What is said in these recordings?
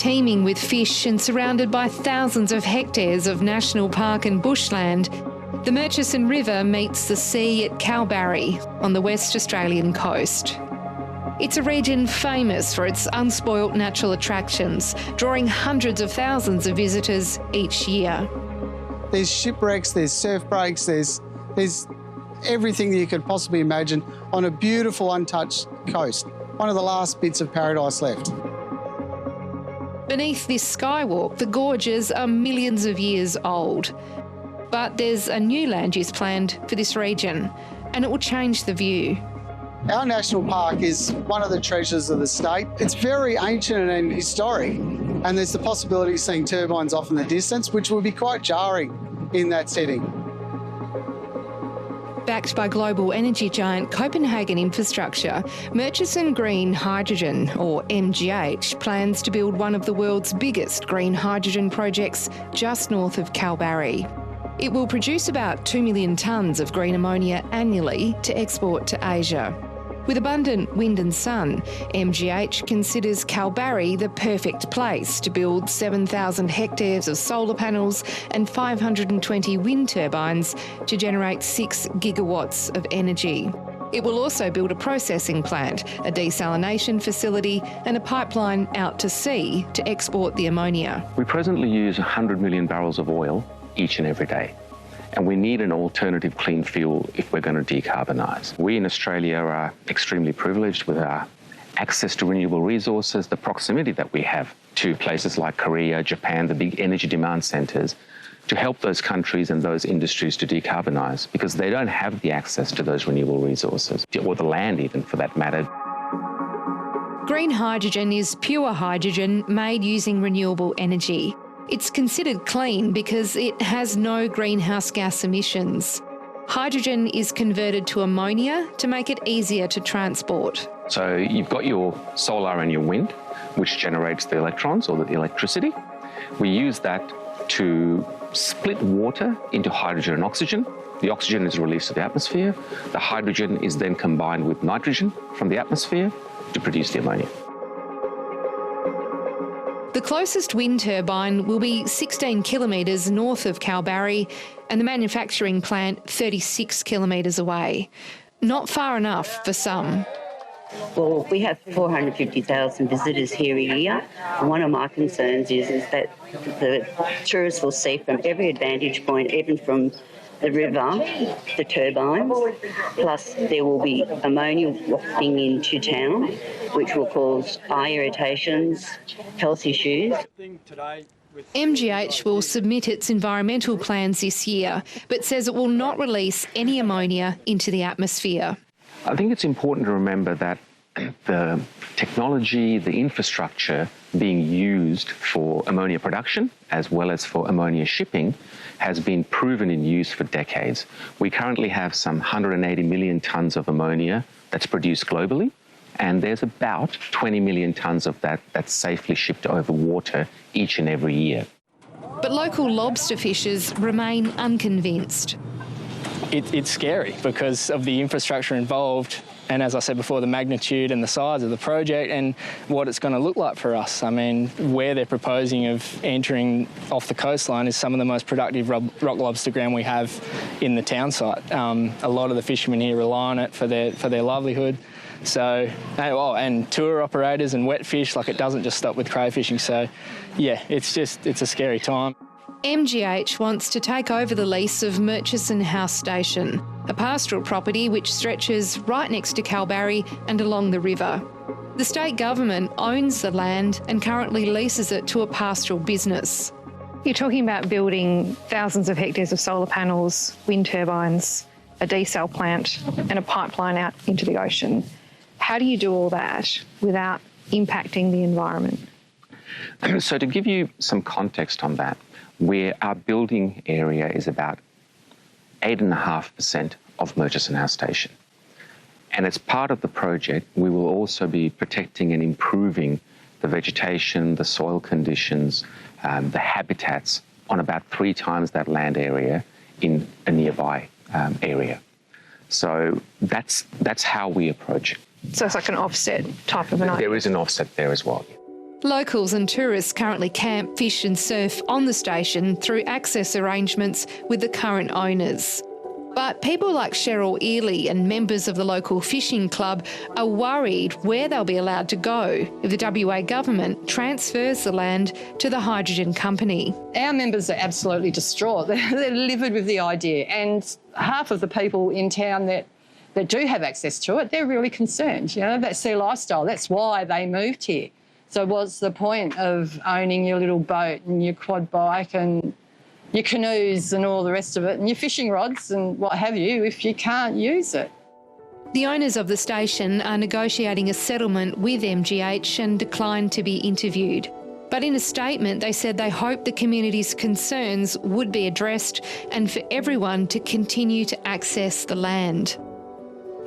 Teeming with fish and surrounded by thousands of hectares of national park and bushland, the Murchison River meets the sea at Kalbarri on the West Australian coast. It's a region famous for its unspoilt natural attractions, drawing hundreds of thousands of visitors each year. There's shipwrecks, there's surf breaks, there's everything that you could possibly imagine on a beautiful, untouched coast. One of the last bits of paradise left. Beneath this skywalk, the gorges are millions of years old. But there's a new land use planned for this region, and it will change the view. Our national park is one of the treasures of the state. It's very ancient and historic, and there's the possibility of seeing turbines off in the distance, which will be quite jarring in that setting. Backed by global energy giant Copenhagen Infrastructure, Murchison Green Hydrogen, or MGH, plans to build one of the world's biggest green hydrogen projects just north of Kalbarri. It will produce about 2 million tonnes of green ammonia annually to export to Asia. With abundant wind and sun, MGH considers Kalbarri the perfect place to build 7,000 hectares of solar panels and 520 wind turbines to generate 6 gigawatts of energy. It will also build a processing plant, a desalination facility and a pipeline out to sea to export the ammonia. We presently use 100 million barrels of oil each and every day. And we need an alternative clean fuel if we're going to decarbonise. We in Australia are extremely privileged with our access to renewable resources, the proximity that we have to places like Korea, Japan, the big energy demand centres, to help those countries and those industries to decarbonise, because they don't have the access to those renewable resources, or the land even for that matter. Green hydrogen is pure hydrogen made using renewable energy. It's considered clean because it has no greenhouse gas emissions. Hydrogen is converted to ammonia to make it easier to transport. So you've got your solar and your wind, which generates the electrons or the electricity. We use that to split water into hydrogen and oxygen. The oxygen is released to the atmosphere. The hydrogen is then combined with nitrogen from the atmosphere to produce the ammonia. The closest wind turbine will be 16 kilometres north of Kalbarri and the manufacturing plant 36 kilometres away. Not far enough for some. Well, we have 450,000 visitors here a year. And one of my concerns is that the tourists will see from every advantage point, even from the river, the turbines, plus there will be ammonia wafting into town, which will cause eye irritations, health issues. MGH will submit its environmental plans this year, but says it will not release any ammonia into the atmosphere. I think it's important to remember that the technology, the infrastructure being used for ammonia production as well as for ammonia shipping has been proven in use for decades. We currently have some 180 million tonnes of ammonia that's produced globally, and there's about 20 million tonnes of that that's safely shipped over water each and every year. But local lobster fishers remain unconvinced. It's scary because of the infrastructure involved, and as I said before, the magnitude and the size of the project and what it's going to look like for us. I mean, where they're proposing of entering off the coastline is some of the most productive rock lobster ground we have in the town site. A lot of the fishermen here rely on it for their livelihood. So, and tour operators and wet fish, like it doesn't just stop with crayfishing. So, yeah, it's a scary time. MGH wants to take over the lease of Murchison House Station, a pastoral property which stretches right next to Kalbarri and along the river. The state government owns the land and currently leases it to a pastoral business. You're talking about building thousands of hectares of solar panels, wind turbines, a desal plant and a pipeline out into the ocean. How do you do all that without impacting the environment? So to give you some context on that, where our building area is about 8.5% of Murchison House Station. And as part of the project, we will also be protecting and improving the vegetation, the soil conditions, the habitats on about 3 times that land area in a nearby area. So that's how we approach it. So it's like an offset type of an idea? There is an offset there as well. Locals and tourists currently camp, fish and surf on the station through access arrangements with the current owners. But people like Cheryl Ely and members of the local fishing club are worried where they'll be allowed to go if the WA government transfers the land to the hydrogen company. Our members are absolutely distraught. They're livid with the idea, and half of the people in town that do have access to it, they're really concerned. You know, that's their lifestyle. That's why they moved here. So what's the point of owning your little boat and your quad bike and your canoes and all the rest of it, and your fishing rods and what have you, if you can't use it? The owners of the station are negotiating a settlement with MGH and declined to be interviewed. But in a statement, they said they hope the community's concerns would be addressed and for everyone to continue to access the land.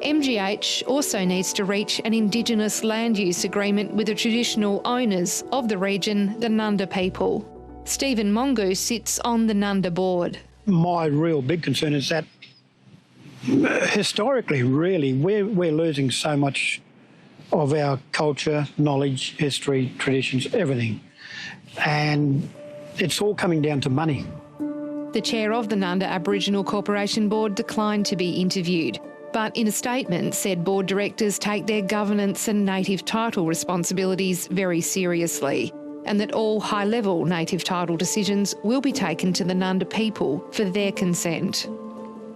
MGH also needs to reach an Indigenous land use agreement with the traditional owners of the region, the Nunda people. Stephen Mongu sits on the Nunda board. My real big concern is that historically, really, we're losing so much of our culture, knowledge, history, traditions, everything. And it's all coming down to money. The chair of the Nunda Aboriginal Corporation Board declined to be interviewed, but in a statement said board directors take their governance and native title responsibilities very seriously, and that all high-level native title decisions will be taken to the Nunda people for their consent.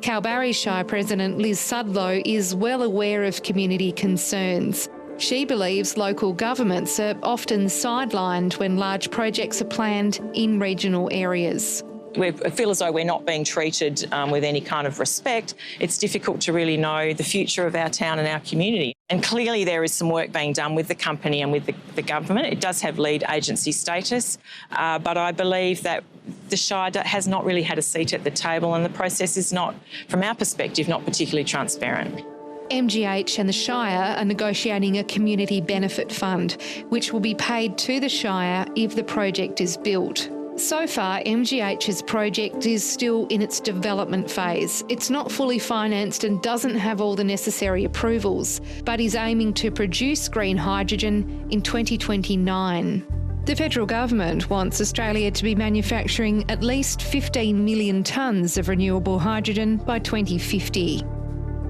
Kalbarri Shire President Liz Sudlow is well aware of community concerns. She believes local governments are often sidelined when large projects are planned in regional areas. We feel as though we're not being treated with any kind of respect. It's difficult to really know the future of our town and our community. And clearly there is some work being done with the company and with the government. It does have lead agency status, but I believe that the Shire has not really had a seat at the table, and the process is not, from our perspective, not particularly transparent. MGH and the Shire are negotiating a community benefit fund, which will be paid to the Shire if the project is built. So far, MGH's project is still in its development phase. It's not fully financed and doesn't have all the necessary approvals, but is aiming to produce green hydrogen in 2029. The federal government wants Australia to be manufacturing at least 15 million tonnes of renewable hydrogen by 2050.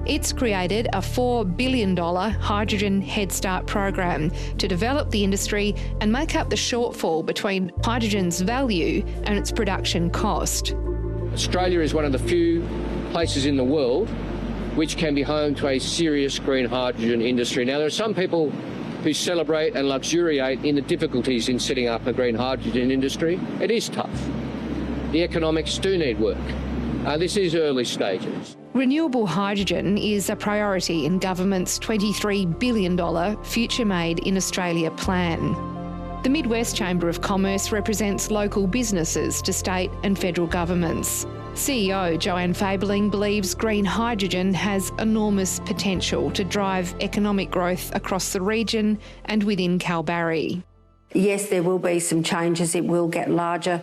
It's created a $4 billion hydrogen Head Start program to develop the industry and make up the shortfall between hydrogen's value and its production cost. Australia is one of the few places in the world which can be home to a serious green hydrogen industry. Now, there are some people who celebrate and luxuriate in the difficulties in setting up a green hydrogen industry. It is tough. The economics do need work. This is early stages. Renewable hydrogen is a priority in government's $23 billion Future Made in Australia plan. The Midwest Chamber of Commerce represents local businesses to state and federal governments. CEO Joanne Fabling believes green hydrogen has enormous potential to drive economic growth across the region and within Kalbarri. Yes, there will be some changes. It will get larger.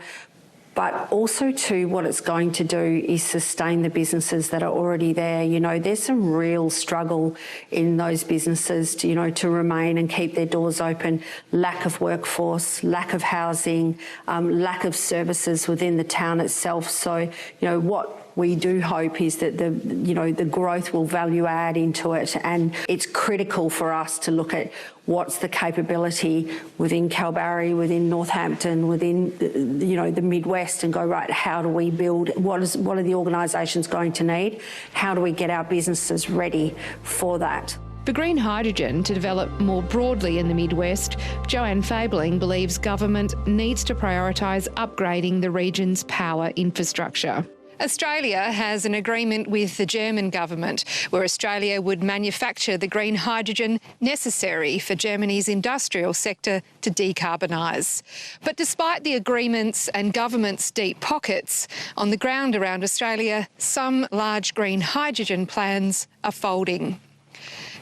But also, too, what it's going to do is sustain the businesses that are already there. You know, there's some real struggle in those businesses to remain and keep their doors open. Lack of workforce, lack of housing, lack of services within the town itself. So, what we do hope is that the growth will value add into it, and it's critical for us to look at what's the capability within Kalbarri, within Northampton, within the Midwest, and go, right, how do we build? What are the organisations going to need? How do we get our businesses ready for that? For green hydrogen to develop more broadly in the Midwest, Joanne Fabling believes government needs to prioritise upgrading the region's power infrastructure. Australia has an agreement with the German government where Australia would manufacture the green hydrogen necessary for Germany's industrial sector to decarbonise. But despite the agreements and government's deep pockets, on the ground around Australia, some large green hydrogen plans are folding.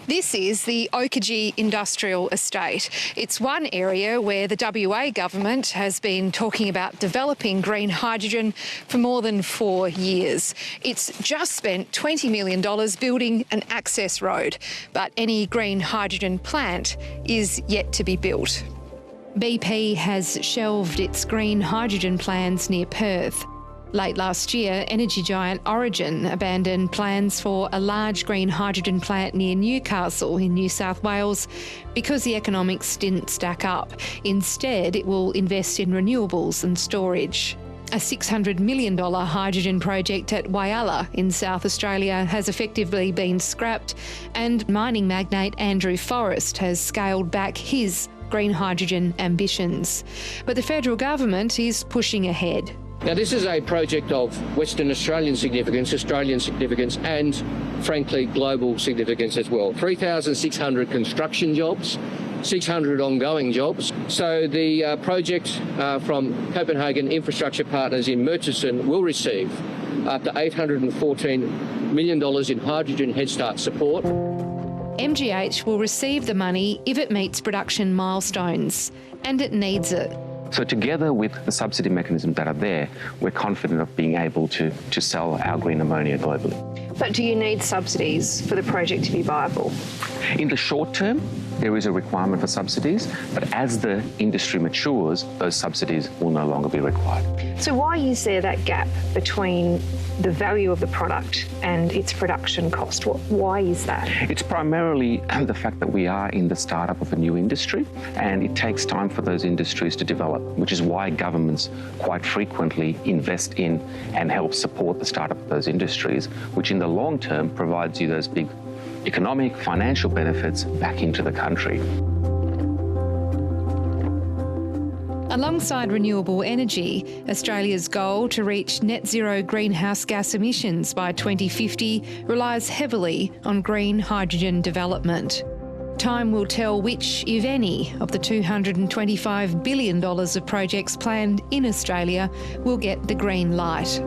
This is the Oakajee Industrial Estate. It's one area where the WA government has been talking about developing green hydrogen for more than 4 years. It's just spent $20 million building an access road, but any green hydrogen plant is yet to be built. BP has shelved its green hydrogen plans near Perth. Late last year, energy giant Origin abandoned plans for a large green hydrogen plant near Newcastle in New South Wales because the economics didn't stack up. Instead, it will invest in renewables and storage. A $600 million hydrogen project at Whyalla in South Australia has effectively been scrapped, and mining magnate Andrew Forrest has scaled back his green hydrogen ambitions. But the federal government is pushing ahead. Now, this is a project of Western Australian significance, and, frankly, global significance as well. 3,600 construction jobs, 600 ongoing jobs. So the project from Copenhagen Infrastructure Partners in Murchison will receive up to $814 million in hydrogen Head Start support. MGH will receive the money if it meets production milestones, and it needs it. So together with the subsidy mechanisms that are there, we're confident of being able to sell our green ammonia globally. But do you need subsidies for the project to be viable? In the short term, there is a requirement for subsidies, but as the industry matures, those subsidies will no longer be required. So why is there that gap between the value of the product and its production cost? Why is that? It's primarily the fact that we are in the startup of a new industry, and it takes time for those industries to develop, which is why governments quite frequently invest in and help support the startup of those industries, which in the long term provides you those big economic, financial benefits back into the country. Alongside renewable energy, Australia's goal to reach net zero greenhouse gas emissions by 2050 relies heavily on green hydrogen development. Time will tell which, if any, of the $225 billion of projects planned in Australia will get the green light.